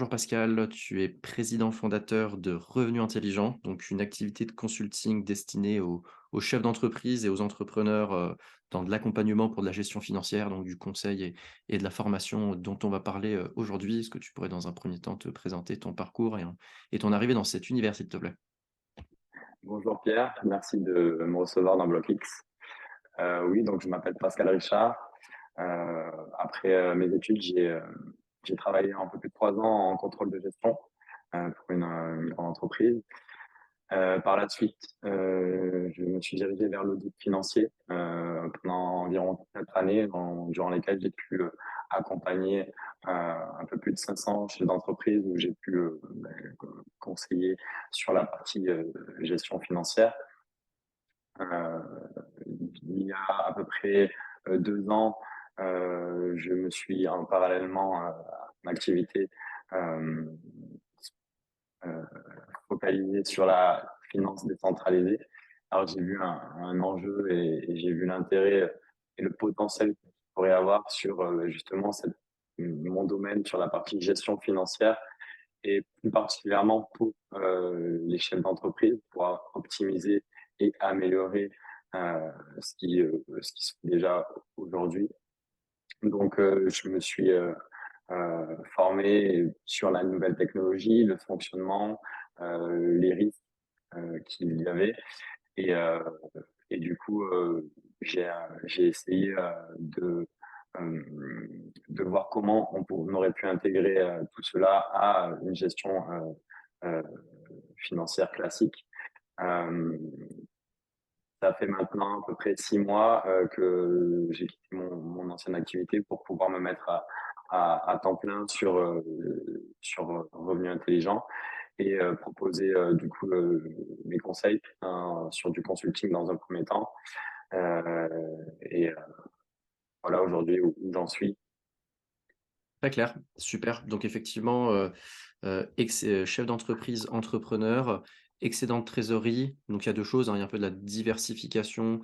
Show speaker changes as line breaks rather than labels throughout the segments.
Bonjour Pascal, tu es président fondateur de Revenus Intelligents, donc une activité de consulting destinée aux chefs d'entreprise et aux entrepreneurs dans de l'accompagnement pour de la gestion financière, donc du conseil et de la formation dont on va parler aujourd'hui. Est-ce que tu pourrais dans un premier temps te présenter ton parcours et ton arrivée dans cet univers, s'il te plaît?
Bonjour Pierre, merci de me recevoir dans BlockX. Oui, donc je m'appelle Pascal Richard. Après mes études, j'ai travaillé un peu plus de 3 ans en contrôle de gestion pour une grande entreprise. Par la suite, je me suis dirigé vers l'audit financier pendant environ 4 années, durant lesquelles j'ai pu accompagner un peu plus de 500 chefs d'entreprise où j'ai pu conseiller sur la partie gestion financière. Il y a à peu près 2 ans, je me suis parallèlement à mon activité euh, euh, focalisé sur la finance décentralisée. Alors j'ai vu un enjeu et j'ai vu l'intérêt et le potentiel qu'il pourrait avoir sur justement mon domaine sur la partie gestion financière et plus particulièrement pour les chefs d'entreprise pour optimiser et améliorer ce qui se fait déjà aujourd'hui. Donc, je me suis formé sur la nouvelle technologie, le fonctionnement, les risques qu'il y avait. Et, euh, et du coup, j'ai essayé euh, de voir comment on aurait pu intégrer tout cela à une gestion euh, financière classique. Euh, Ça fait maintenant à peu près 6 mois que j'ai quitté mon ancienne activité pour pouvoir me mettre à temps plein sur Revenu Intelligent et proposer du coup mes conseils sur du consulting dans un premier temps. Euh, et voilà aujourd'hui où j'en suis.
Très clair, super. Donc effectivement, chef d'entreprise, entrepreneur, excédent de trésorerie. Donc il y a 2 choses, hein, il y a un peu de la diversification,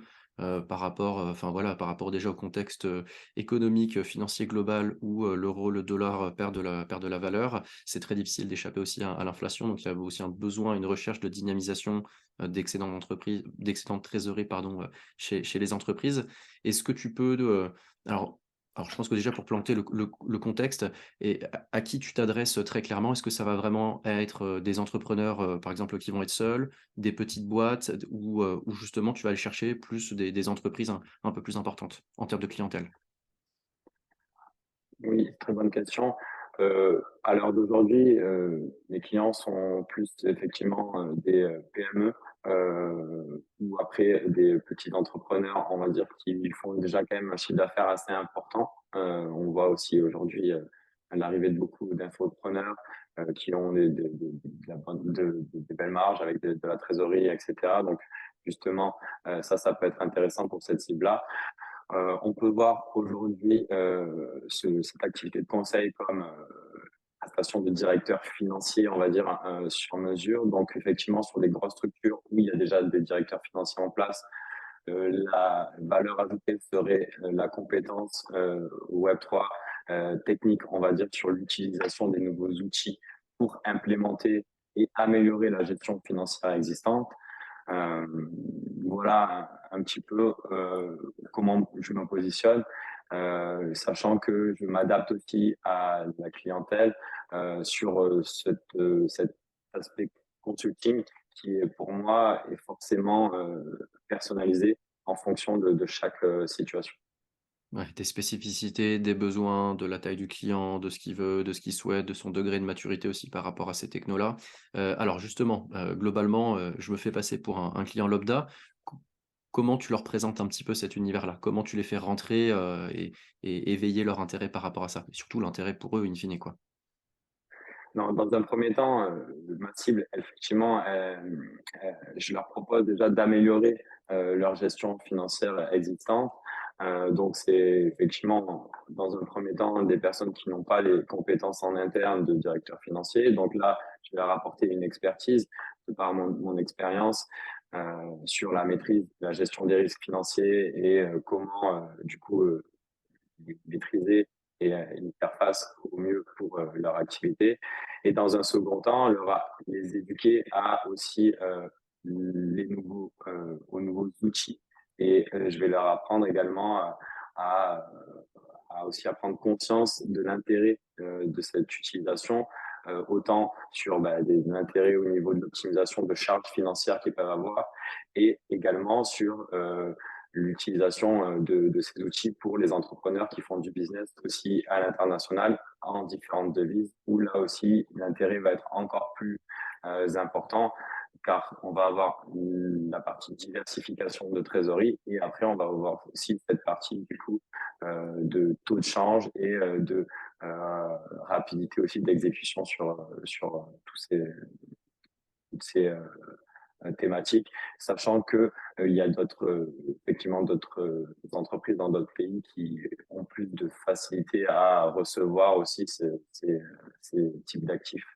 par rapport, enfin voilà, par rapport déjà au contexte, économique, financier global où, l'euro, le dollar, perd de la valeur. C'est très difficile d'échapper aussi à l'inflation, donc il y a aussi un besoin, une recherche de dynamisation, d'excédent de trésorerie, pardon, chez les entreprises. Est-ce que tu peux, alors alors je pense que déjà pour planter le contexte et à qui tu t'adresses, très clairement? Est-ce que ça va vraiment être, des entrepreneurs, par exemple, qui vont être seuls, des petites boîtes ou justement tu vas aller chercher plus des entreprises un peu plus importantes en termes de clientèle?
Oui, très bonne question. À l'heure d'aujourd'hui, mes clients sont plus effectivement des PME ou après des petits entrepreneurs, on va dire, qui font déjà quand même un chiffre d'affaires assez important. On voit aussi aujourd'hui l'arrivée de beaucoup d'infopreneurs qui ont des belles marges avec de la trésorerie, etc. Donc, justement, ça peut être intéressant pour cette cible-là. On peut voir aujourd'hui cette activité de conseil comme la station de directeur financier, on va dire, sur mesure. Donc, effectivement, sur des grosses structures où il y a déjà des directeurs financiers en place, la valeur ajoutée serait la compétence Web3 technique, on va dire, sur l'utilisation des nouveaux outils pour implémenter et améliorer la gestion financière existante. Euh, voilà un petit peu comment je me positionne, sachant que je m'adapte aussi à la clientèle sur cet aspect consulting qui est pour moi est forcément personnalisé en fonction de chaque situation.
Ouais, des spécificités, des besoins, de la taille du client, de ce qu'il veut, de ce qu'il souhaite, de son degré de maturité aussi par rapport à ces technos-là. Alors justement, globalement, je me fais passer pour un client lambda. Co Comment tu leur présentes un petit peu cet univers-là? Comment tu les fais rentrer, et éveiller leur intérêt par rapport à ça? Et surtout l'intérêt pour eux in fine, quoi?
Dans un premier temps, ma cible, effectivement, je leur propose déjà d'améliorer leur gestion financière existante. Donc, c'est effectivement, dans un premier temps, des personnes qui n'ont pas les compétences en interne de directeur financier. Donc là, je vais leur apporter une expertise de par mon expérience sur la maîtrise, la gestion des risques financiers et comment, du coup, maîtriser et faire face au mieux pour leur activité. Et dans un second temps, les éduquer à aussi aux nouveaux outils. Et je vais leur apprendre également à, à aussi à prendre conscience de l'intérêt de cette utilisation, autant sur des intérêts au niveau de l'optimisation de charges financières qu'ils peuvent avoir, et également sur l'utilisation de ces outils pour les entrepreneurs qui font du business aussi à l'international en différentes devises, où là aussi l'intérêt va être encore plus important, car on va avoir la partie diversification de trésorerie, et après on va avoir aussi cette partie du coup de taux de change et de rapidité aussi d'exécution sur toutes ces thématiques, sachant que il y a effectivement d'autres entreprises dans d'autres pays qui ont plus de facilité à recevoir aussi ces types d'actifs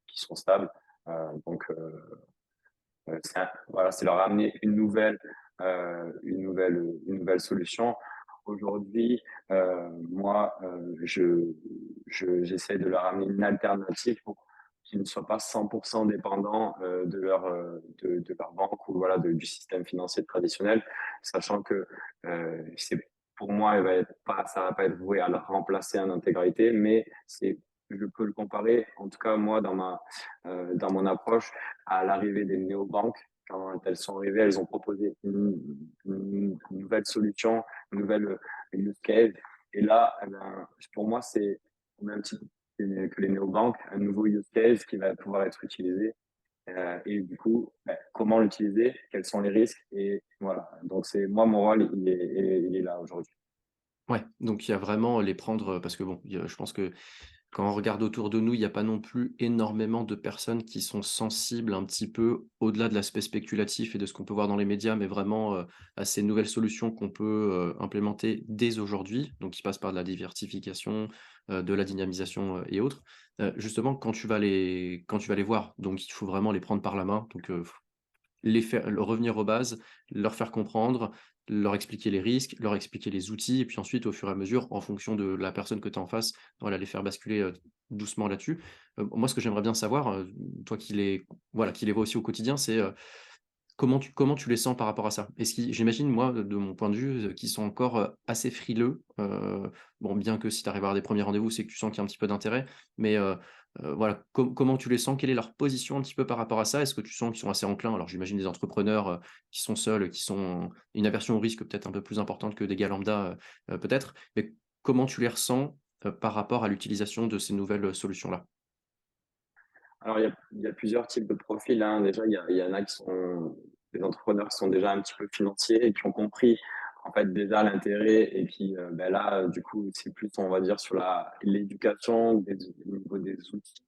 qui sont stables. Donc, voilà, c'est leur amener une nouvelle solution. Aujourd'hui, moi, j'essaie de leur amener une alternative pour qu'ils ne soient pas 100% dépendants de leur banque ou voilà, du système financier traditionnel, sachant que c'est, pour moi, ça va pas être voué à leur remplacer en intégralité, mais je peux le comparer, en tout cas moi, dans mon approche, à l'arrivée des néobanques. Quand elles sont arrivées, elles ont proposé une nouvelle solution, une nouvelle use case. Et là, eh ben, pour moi, c'est au même titre que les néobanques, un nouveau use case qui va pouvoir être utilisé. Et du coup, comment l'utiliser, quels sont les risques. Et voilà, donc c'est moi, mon rôle, il est là aujourd'hui.
Ouais, donc il y a vraiment les prendre, parce que bon, je pense que quand on regarde autour de nous, il n'y a pas non plus énormément de personnes qui sont sensibles un petit peu au-delà de l'aspect spéculatif et de ce qu'on peut voir dans les médias, mais vraiment, à ces nouvelles solutions qu'on peut, implémenter dès aujourd'hui, donc qui passent par de la diversification, de la dynamisation, et autres. Justement, quand tu vas les voir, donc il faut vraiment les prendre par la main, donc revenir aux bases, leur faire comprendre, leur expliquer les risques, leur expliquer les outils et puis ensuite, au fur et à mesure, en fonction de la personne que tu as en face, voilà, les faire basculer, doucement là-dessus. Moi, ce que j'aimerais bien savoir, toi qui les vois aussi au quotidien, c'est, comment tu les sens par rapport à ça? Est-ce qu'ils j'imagine moi, de mon point de vue, qu'ils sont encore, assez frileux, bon bien que si tu arrives à avoir des premiers rendez-vous, c'est que tu sens qu'il y a un petit peu d'intérêt, mais voilà, comment tu les sens? Quelle est leur position un petit peu par rapport à ça? Est-ce que tu sens qu'ils sont assez enclins? Alors j'imagine des entrepreneurs, qui sont seuls, qui sont une aversion au risque peut-être un peu plus importante que des gars lambda, peut-être, mais comment tu les ressens, par rapport à l'utilisation de ces nouvelles, solutions-là?
Alors, il y a plusieurs types de profils, hein. Déjà, il y en a qui sont des entrepreneurs qui sont déjà un petit peu financiers et qui ont compris, en fait, déjà l'intérêt, et qui, là, du coup, c'est plus, on va dire, sur l'éducation au niveau des outils.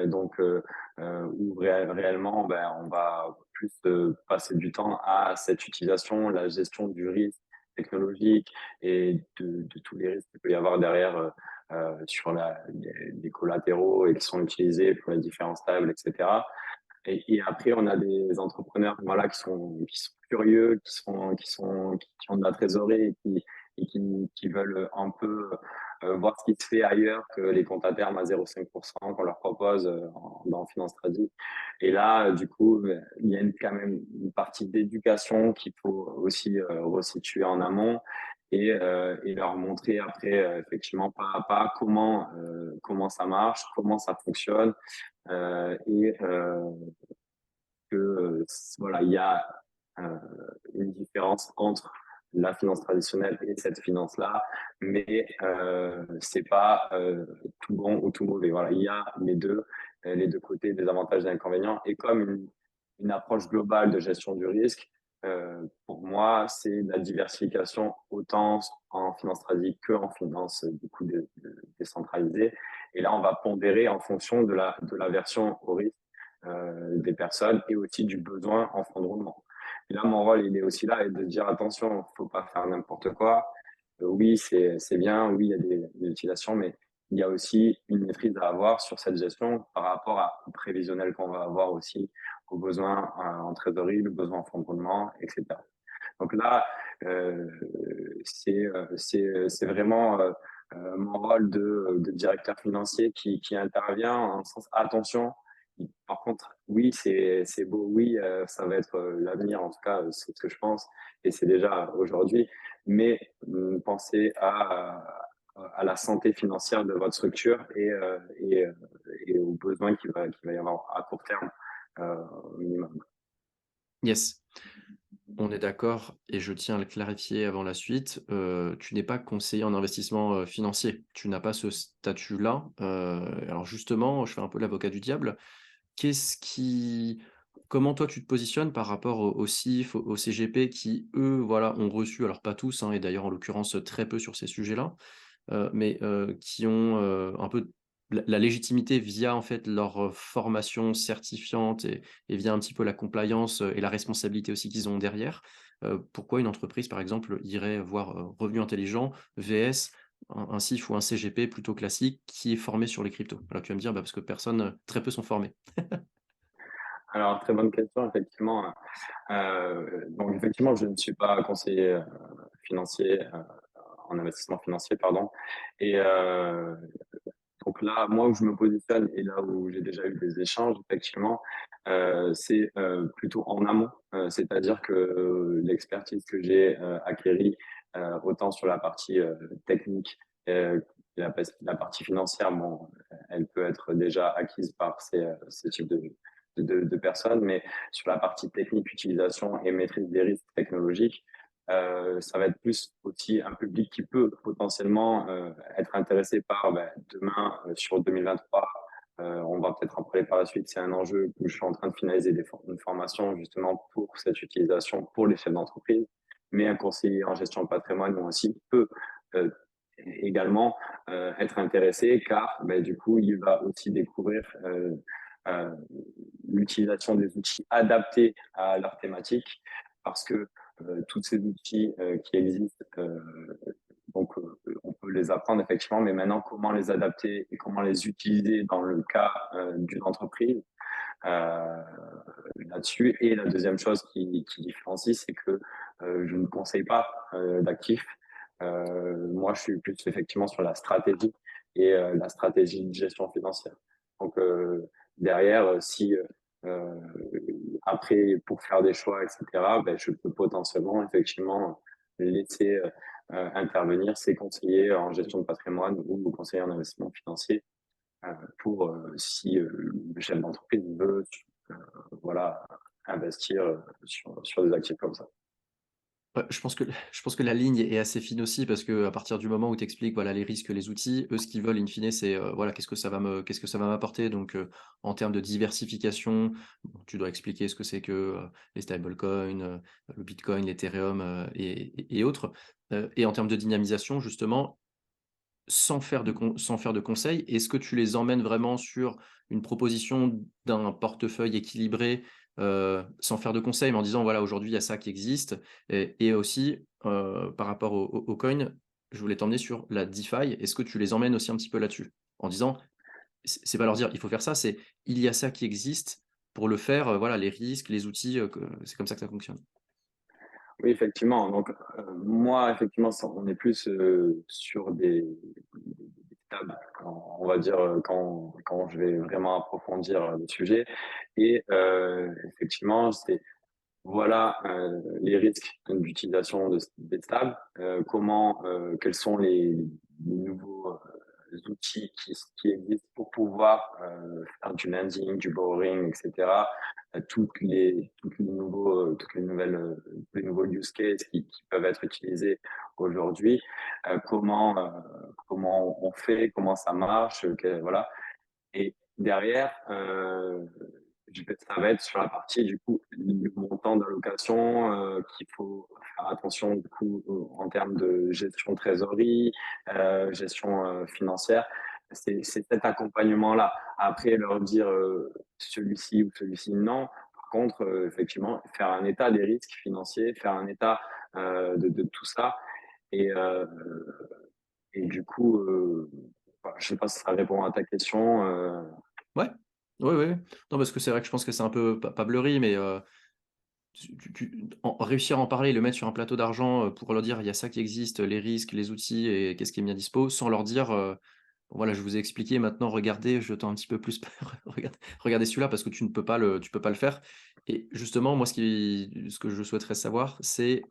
Donc, où réellement, on va plus passer du temps à cette utilisation, la gestion du risque technologique et de tous les risques qu'il peut y avoir derrière sur les collatéraux et qui sont utilisés pour les différents stables, etc. Et après, on a des entrepreneurs, voilà, qui sont curieux, qui ont de la trésorerie qui veulent un peu voir ce qui se fait ailleurs que les comptes à terme à 0,5% qu'on leur propose dans Finance Tradi. Et là, du coup, il y a quand même une partie d'éducation qu'il faut aussi resituer en amont et leur montrer après, effectivement, pas à pas, comment ça marche, comment ça fonctionne, et que voilà, il y a euh, une différence entre la finance traditionnelle et cette finance-là, mais c'est pas tout bon ou tout mauvais. Voilà, il y a les deux côtés, des avantages et des inconvénients. Et comme une approche globale de gestion du risque, pour moi, c'est la diversification autant en finance traditionnelle qu'en finance du coup décentralisée. Et là, on va pondérer en fonction de la version au risque des personnes et aussi du besoin en fonds de roulement. Et là, mon rôle, il est aussi là et de dire attention, il ne faut pas faire n'importe quoi. Oui, c'est bien, oui, il y a des utilisations, mais il y a aussi une maîtrise à avoir sur cette gestion par rapport au prévisionnel qu'on va avoir aussi, aux besoins en trésorerie, le besoin en fonds de roulement, etc. Donc là, c'est vraiment mon rôle de directeur financier qui intervient en sens attention. Par contre, oui, c'est beau, oui, ça va être l'avenir, en tout cas, c'est ce que je pense, et c'est déjà aujourd'hui. Mais pensez à la santé financière de votre structure et aux besoins qu'il va y avoir à court terme, au minimum.
Yes. On est d'accord et je tiens à le clarifier avant la suite, tu n'es pas conseiller en investissement, financier. Tu n'as pas ce statut-là, alors justement, je fais un peu l'avocat du diable. Qu'est-ce qui Comment toi tu te positionnes par rapport aux CIF, aux CGP qui eux, voilà, ont reçu, alors pas tous, hein, et d'ailleurs en l'occurrence très peu sur ces sujets-là, mais qui ont, un peu la légitimité via en fait leur, formation certifiante et via un petit peu la compliance, et la responsabilité aussi qu'ils ont derrière. Pourquoi une entreprise par exemple irait voir, Revenu Intelligent VS un CIF ou un CGP plutôt classique qui est formé sur les cryptos? Alors tu vas me dire: «Bah, parce que personne, très peu sont formés».
Alors, très bonne question, effectivement. Donc effectivement, je ne suis pas conseiller, financier, en investissement financier, pardon, et donc là, moi, où je me positionne et là où j'ai déjà eu des échanges, effectivement, c'est, plutôt en amont. C'est-à-dire que l'expertise que j'ai, acquérie, autant sur la partie, technique, la partie financière, bon, elle peut être déjà acquise par ces types de personnes, mais sur la partie technique, utilisation et maîtrise des risques technologiques, ça va être plus aussi un public qui peut potentiellement être intéressé par demain sur 2023. On va peut-être en parler par la suite. C'est un enjeu où je suis en train de finaliser une formation justement pour cette utilisation pour les chefs d'entreprise. Mais un conseiller en gestion de patrimoine moi aussi peut euh, également être intéressé car du coup il va aussi découvrir euh, l'utilisation des outils adaptés à leur thématique parce que tous ces outils qui existent, donc on peut les apprendre effectivement, mais maintenant comment les adapter et comment les utiliser dans le cas d'une entreprise euh, là-dessus. Et la deuxième chose qui différencie, c'est que je ne conseille pas d'actifs. Moi, je suis plus effectivement sur la stratégie et la stratégie de gestion financière. Donc derrière, si euh, après, pour faire des choix, etc., je peux potentiellement effectivement laisser intervenir ces conseillers en gestion de patrimoine ou conseillers en investissement financier pour si le chef d'entreprise veut voilà, investir sur des actifs comme ça.
Ouais, je pense que la ligne est assez fine aussi parce que à partir du moment où tu expliques, voilà, les risques, les outils, eux, ce qu'ils veulent in fine, c'est, voilà, qu'est-ce que ça va m'apporter? Donc, en termes de diversification, bon, tu dois expliquer ce que c'est que, les stablecoins, le bitcoin, l'ethereum, et autres. Et en termes de dynamisation, justement, sans faire de conseils, est-ce que tu les emmènes vraiment sur une proposition d'un portefeuille équilibré, sans faire de conseils, mais en disant: «Voilà, aujourd'hui, il y a ça qui existe» et aussi, par rapport au coin, je voulais t'emmener sur la DeFi. Est-ce que tu les emmènes aussi un petit peu là-dessus? En disant, c'est pas leur dire: «Il faut faire ça», c'est: «Il y a ça qui existe, pour le faire, voilà, les risques, les outils, que c'est comme ça que ça fonctionne».
Oui, effectivement. Donc, moi, effectivement, on est plus sur des tables, on va dire, quand je vais vraiment approfondir le sujet. Et effectivement, c'est voilà les risques d'utilisation des tables, quels sont les nouveaux outils qui existent pour pouvoir faire du lending, du borrowing, etc. Toutes les nouvelles, tous les nouveaux use cases qui peuvent être utilisés aujourd'hui. Comment on fait, comment ça marche, voilà. Et derrière, ça va être sur la partie du coup du montant d'allocation qu'il faut faire attention du coup en termes de gestion de trésorerie, gestion financière. C'est cet accompagnement-là. Après, leur dire celui-ci ou celui-ci non. Par contre, effectivement, faire un état des risques financiers, faire un état de tout ça. Et, du coup, je ne sais pas si ça répond à ta question.
Ouais. Ouais, ouais, ouais. Non, parce que c'est vrai que je pense que c'est un peu pas blurry, mais réussir à en parler, le mettre sur un plateau d'argent, pour leur dire: «Il y a ça qui existe, les risques, les outils et qu'est-ce qui est mis à dispo», sans leur dire, «Voilà, je vous ai expliqué, maintenant regardez, je tends un petit peu plus peur, regardez celui-là», parce que tu peux pas le faire et justement, moi, ce que je souhaiterais savoir, c'est,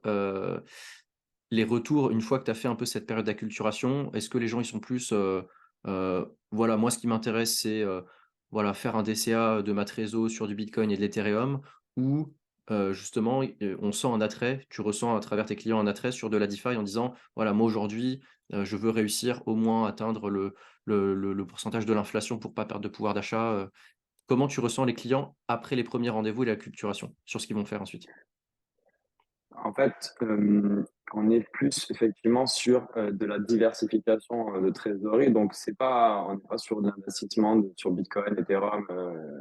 les retours, une fois que tu as fait un peu cette période d'acculturation, est-ce que les gens ils sont plus, voilà, moi ce qui m'intéresse c'est, voilà, faire un DCA de ma trésor sur du Bitcoin et de l'Ethereum ou, justement, on sent un attrait, tu ressens à travers tes clients un attrait sur de la DeFi en disant: «Voilà, moi aujourd'hui, je veux réussir au moins à atteindre le pourcentage de l'inflation pour pas perdre de pouvoir d'achat», comment tu ressens les clients après les premiers rendez-vous et l'acculturation sur ce qu'ils vont faire ensuite?
En fait, on est plus effectivement sur, de la diversification, de trésorerie, donc on n'est pas sur de l'investissement sur Bitcoin, Ethereum,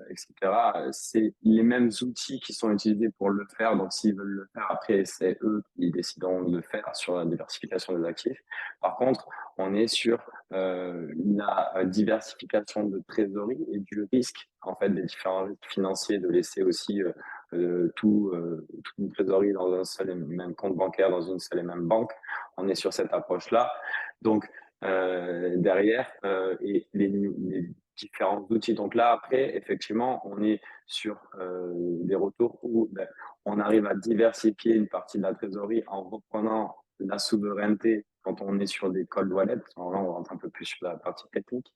et cetera. C'est les mêmes outils qui sont utilisés pour le faire, donc s'ils veulent le faire après, c'est eux qui décideront de le faire sur la diversification des actifs. Par contre, on est sur, la diversification de trésorerie et du risque, en fait, des différents risques financiers, de laisser aussi, toute une trésorerie dans un seul et même compte bancaire, dans une seule et même banque. On est sur cette approche-là. Donc, derrière, et les différents outils. Donc là, après, effectivement, on est sur des retours où ben, on arrive à diversifier une partie de la trésorerie en reprenant la souveraineté quand on est sur des cold wallets. Alors là, on rentre un peu plus sur la partie technique.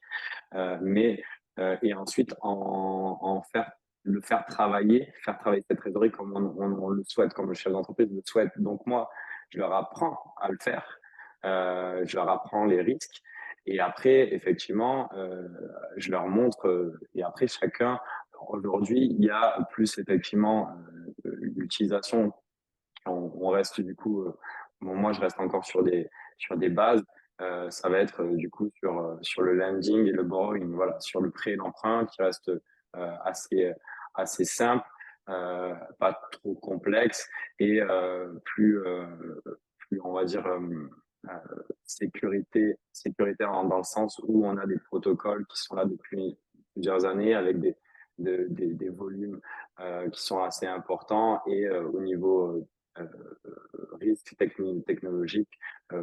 Mais et ensuite en faire faire travailler cette trésorerie comme on le souhaite, comme le chef d'entreprise le souhaite. Donc moi, je leur apprends à le faire, je leur apprends les risques et après, effectivement, je leur montre. Et après, chacun, aujourd'hui, il y a plus effectivement l'utilisation. On reste du coup, bon, moi, je reste encore sur des bases. Ça va être du coup sur le lending et le borrowing, voilà, sur le prêt et l'emprunt qui reste assez simple, pas trop complexe et plus on va dire sécuritaire dans le sens où on a des protocoles qui sont là depuis plusieurs années avec des volumes qui sont assez importants et au niveau risques technologiques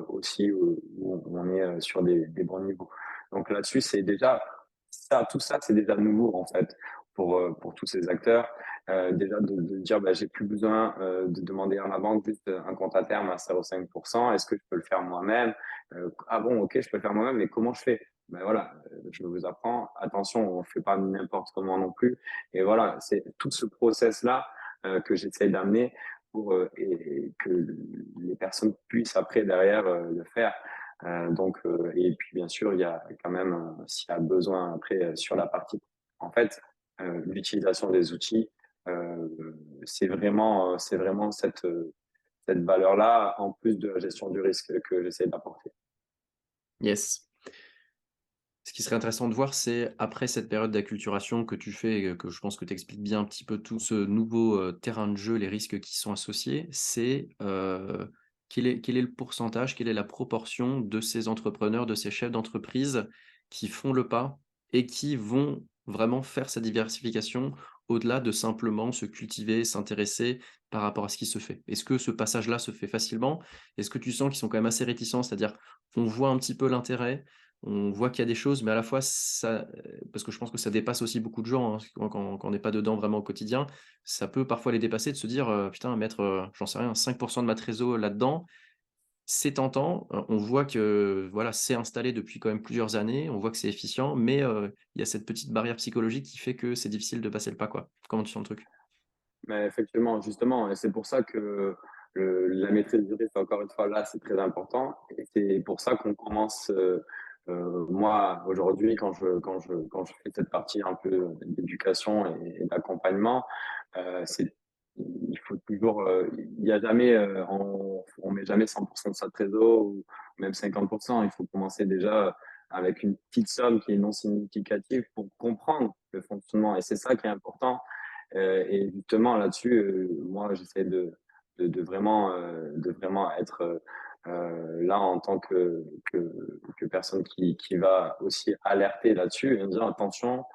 aussi où on est sur des bons niveaux. Donc là-dessus, c'est déjà ça, tout ça, c'est déjà nouveau en fait pour tous ces acteurs. Déjà de dire, bah, j'ai plus besoin de demander à ma banque juste un compte à terme à 0,5%. Est-ce que je peux le faire moi-même? Ah bon, ok, je peux le faire moi-même, mais comment je fais? Ben voilà, je vous apprends. Attention, on ne fait pas n'importe comment non plus. Et voilà, c'est tout ce process-là que j'essaye d'amener pour et que les personnes puissent après derrière le faire. Et puis bien sûr, il y a quand même, s'il y a besoin après sur la partie, en fait, l'utilisation des outils, euh, c'est vraiment cette valeur-là, en plus de la gestion du risque que j'essaie d'apporter.
Yes. Ce qui serait intéressant de voir, c'est après cette période d'acculturation que tu fais, que je pense que tu expliques bien un petit peu tout ce nouveau, terrain de jeu, les risques qui sont associés, c'est, quel est le pourcentage, quelle est la proportion de ces entrepreneurs, de ces chefs d'entreprise qui font le pas et qui vont vraiment faire cette diversification au-delà de simplement se cultiver, s'intéresser par rapport à ce qui se fait? Est-ce que ce passage-là se fait facilement? Est-ce que tu sens qu'ils sont quand même assez réticents? C'est-à-dire, on voit un petit peu l'intérêt, on voit qu'il y a des choses, mais à la fois ça parce que je pense que ça dépasse aussi beaucoup de gens, hein, quand on n'est pas dedans vraiment au quotidien, ça peut parfois les dépasser de se dire, «Putain mettre, j'en sais rien, 5 de ma trésor là-dedans, c'est tentant». On voit que voilà, c'est installé depuis quand même plusieurs années, on voit que c'est efficient, mais il y a cette petite barrière psychologique qui fait que c'est difficile de passer le pas, quoi. Comment tu sens le truc?
Mais effectivement, justement, et c'est pour ça que la maîtrise du risque, encore une fois, là, c'est très important. Et c'est pour ça qu'on commence, moi, aujourd'hui, quand je fais cette partie un peu d'éducation et d'accompagnement, il faut toujours, il n'y a jamais, on met jamais 100% de sa trésor ou même 50%. Il faut commencer déjà avec une petite somme qui est non significative pour comprendre le fonctionnement. Et c'est ça qui est important. Et justement là-dessus, moi j'essaie de vraiment être là en tant que personne qui va aussi alerter là-dessus et me dire attention,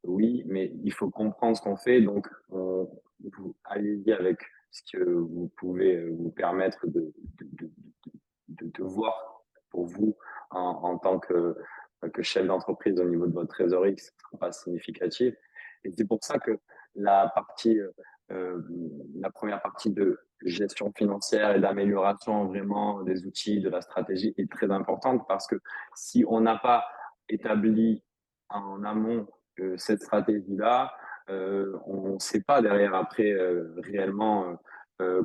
oui, mais il faut comprendre ce qu'on fait, donc allez-y avec ce que vous pouvez vous permettre de voir pour vous en tant que chef d'entreprise au niveau de votre trésorerie, que ce ne sera pas significatif. Et c'est pour ça que la partie, euh, la première partie de gestion financière et d'amélioration vraiment des outils, de la stratégie est très importante parce que si on n'a pas établi en amont cette stratégie-là, on ne sait pas derrière après réellement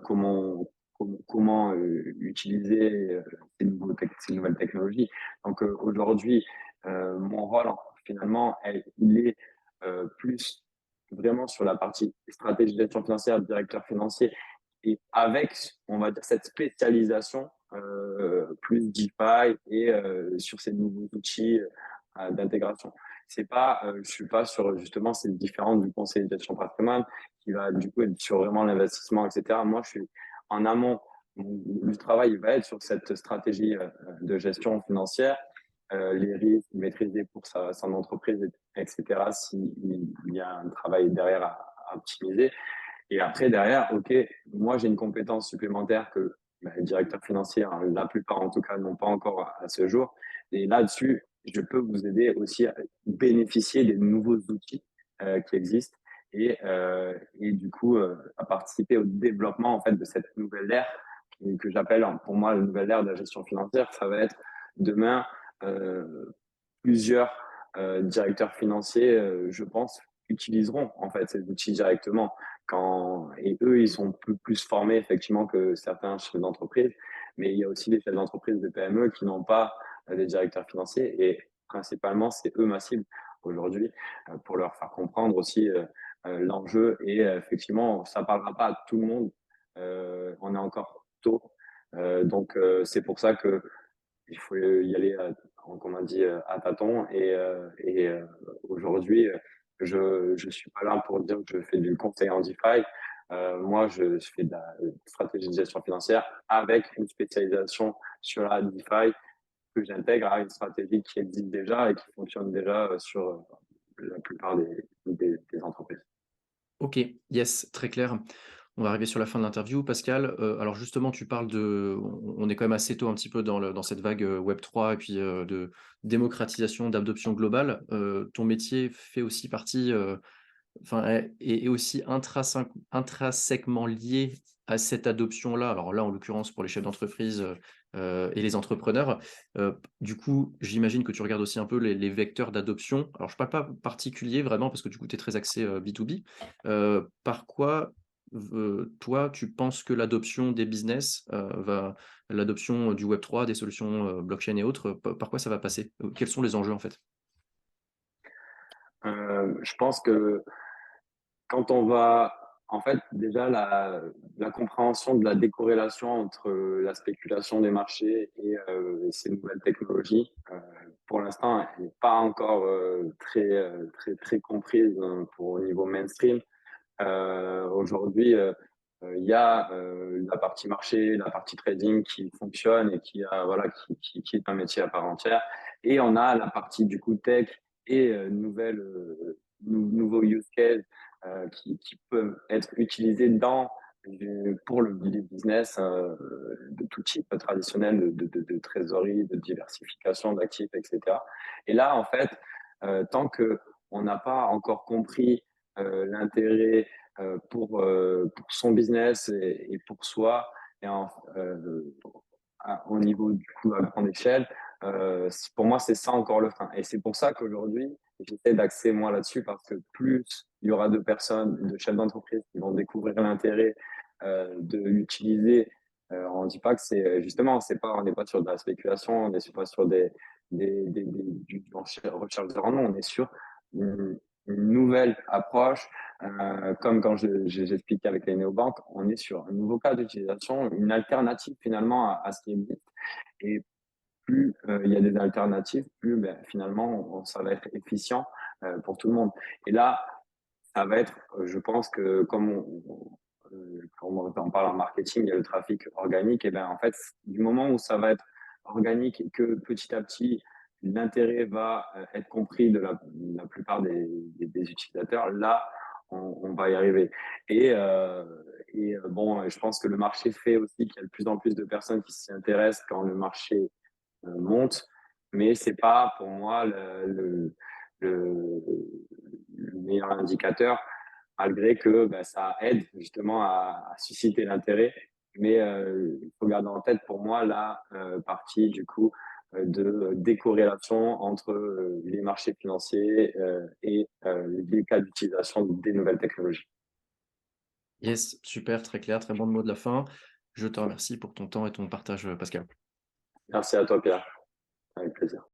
comment utiliser ces nouvelles technologies. Donc aujourd'hui, mon rôle finalement, il est plus vraiment sur la partie stratégie de gestion financière, directeur financier, et avec, on va dire, cette spécialisation plus DeFi et sur ces nouveaux outils d'intégration. C'est pas, je suis pas sur justement, c'est différent du conseiller de gestion patrimoine qui va du coup être sur vraiment l'investissement, etc. Moi, je suis en amont du travail, il va être sur cette stratégie de gestion financière, les risques maîtrisés pour son entreprise, etc. S'il y a un travail derrière à optimiser. Et après, derrière, OK, moi, j'ai une compétence supplémentaire que les directeurs financiers, hein, la plupart en tout cas, n'ont pas encore à ce jour. Et là-dessus, je peux vous aider aussi à bénéficier des nouveaux outils qui existent et du coup, à participer au développement en fait, de cette nouvelle ère que j'appelle pour moi la nouvelle ère de la gestion financière. Ça va être demain plusieurs directeurs financiers, je pense, utiliseront en fait ces outils directement. Et eux, ils sont plus formés effectivement que certains chefs d'entreprise, mais il y a aussi des chefs d'entreprise de PME qui n'ont pas des directeurs financiers et principalement, c'est eux ma cible aujourd'hui pour leur faire comprendre aussi l'enjeu et effectivement, ça ne parlera pas à tout le monde. On est encore tôt. Donc, c'est pour ça que il faut y aller, comme on dit, à tâtons. Et aujourd'hui, je suis pas là pour dire que je fais du conseil en DeFi. Moi, je fais de la stratégie de gestion financière avec une spécialisation sur la DeFi que j'intègre à une stratégie qui existe déjà et qui fonctionne déjà sur la plupart des entreprises.
OK, yes, très clair. On va arriver sur la fin de l'interview. Pascal, alors justement, tu parles on est quand même assez tôt un petit peu dans cette vague Web3 et puis de démocratisation, d'adoption globale. Ton métier fait aussi partie, enfin, est aussi intrinsèquement lié à cette adoption-là. Alors là, en l'occurrence, pour les chefs d'entreprise et les entrepreneurs. Du coup, j'imagine que tu regardes aussi un peu les vecteurs d'adoption. Alors, je ne parle pas particulier vraiment, parce que du coup, tu es très axé B2B. Par quoi, toi, tu penses que l'adoption des business, l'adoption du Web3, des solutions blockchain et autres, par quoi ça va passer? Quels sont les enjeux en fait?
Je pense que quand on va, en fait, déjà la compréhension de la décorrélation entre la spéculation des marchés et ces nouvelles technologies, pour l'instant, elle n'est pas encore très comprise pour au niveau mainstream. Aujourd'hui, il y a la partie marché, la partie trading qui fonctionne et voilà, qui est un métier à part entière. Et on a la partie du coup tech et nouveaux use cases qui peuvent être utilisés pour le business de tout type traditionnel de trésorerie, de diversification d'actifs, etc. Et là, en fait, tant que on n'a pas encore compris l'intérêt pour son business et pour soi et au niveau du coup à grande échelle, pour moi c'est ça encore le frein. Et c'est pour ça qu'aujourd'hui j'essaie d'axer moi là-dessus parce que plus il y aura de personnes, de chefs d'entreprise qui vont découvrir l'intérêt de l'utiliser. On ne dit pas que c'est justement, on n'est pas sur de la spéculation, on n'est pas sur du recherche de rendement, on est sur une nouvelle approche comme quand j'expliquais avec les néobanques, on est sur un nouveau cas d'utilisation, une alternative finalement à ce qui existe. Et plus il y a des alternatives, plus finalement ça va être efficient pour tout le monde. Et là, ça va être, je pense que comme on parle en marketing, il y a le trafic organique, et bien en fait, du moment où ça va être organique et que petit à petit, l'intérêt va être compris de la plupart des utilisateurs, là, on va y arriver. Et, Bon, je pense que le marché fait aussi qu'il y a de plus en plus de personnes qui s'y intéressent quand le marché monte, mais c'est pas pour moi le, le meilleur indicateur, malgré que bah, ça aide justement à susciter l'intérêt. Mais il faut garder en tête pour moi la partie du coup de décorrélation entre les marchés financiers et les cas d'utilisation des nouvelles technologies.
Yes, super, très clair, très bon mot de la fin. Je te remercie pour ton temps et ton partage, Pascal.
Merci à toi, Pierre, avec plaisir.